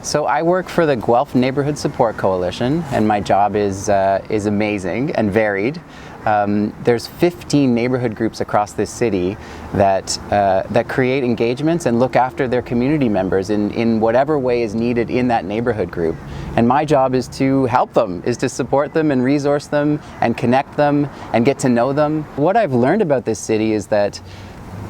So I work for the Guelph Neighbourhood Support Coalition, and my job is amazing and varied. There's 15 neighborhood groups across this city that create engagements and look after their community members in whatever way is needed in that neighborhood group. And my job is to help them, is to support them and resource them and connect them and get to know them. What I've learned about this city is that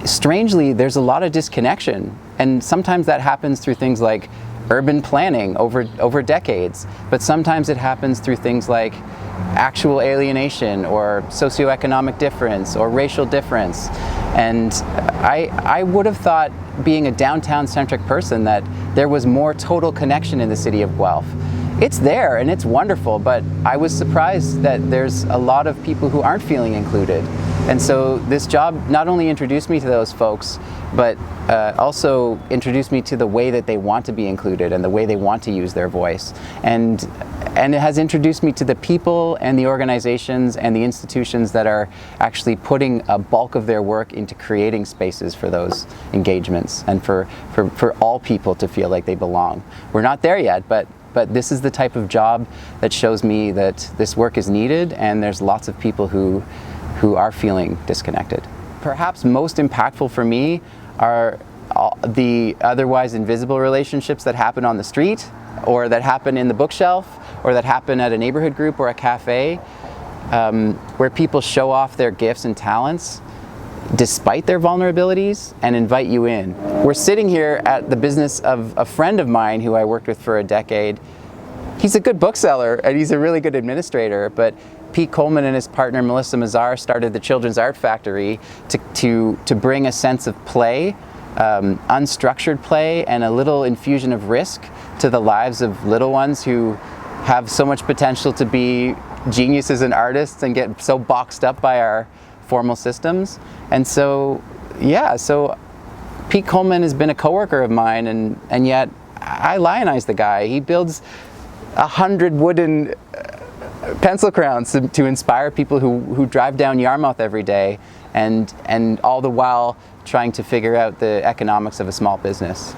strangely there's a lot of disconnection, and sometimes that happens through things like urban planning over decades, but sometimes it happens through things like actual alienation or socioeconomic difference or racial difference. And I would have thought, being a downtown-centric person, that there was more total connection in the city of Guelph. It's there and it's wonderful, but I was surprised that there's a lot of people who aren't feeling included. And so this job not only introduced me to those folks, but also introduced me to the way that they want to be included and the way they want to use their voice. And it has introduced me to the people and the organizations and the institutions that are actually putting a bulk of their work into creating spaces for those engagements and for all people to feel like they belong. We're not there yet, but this is the type of job that shows me that this work is needed, and there's lots of people who are feeling disconnected. Perhaps most impactful for me are the otherwise invisible relationships that happen on the street, or that happen in the bookshelf, or that happen at a neighborhood group or a cafe, where people show off their gifts and talents despite their vulnerabilities and invite you in. We're sitting here at the business of a friend of mine who I worked with for a decade. He's a good bookseller and he's a really good administrator, but Pete Coleman and his partner Melissa Mazar started the Children's Art Factory to bring a sense of play, unstructured play, and a little infusion of risk to the lives of little ones who have so much potential to be geniuses and artists and get so boxed up by our formal systems. And so, yeah, so Pete Coleman has been a coworker of mine, and yet I lionize the guy. He builds 100 wooden pencil crowns to inspire people who drive down Yarmouth every day, and all the while trying to figure out the economics of a small business.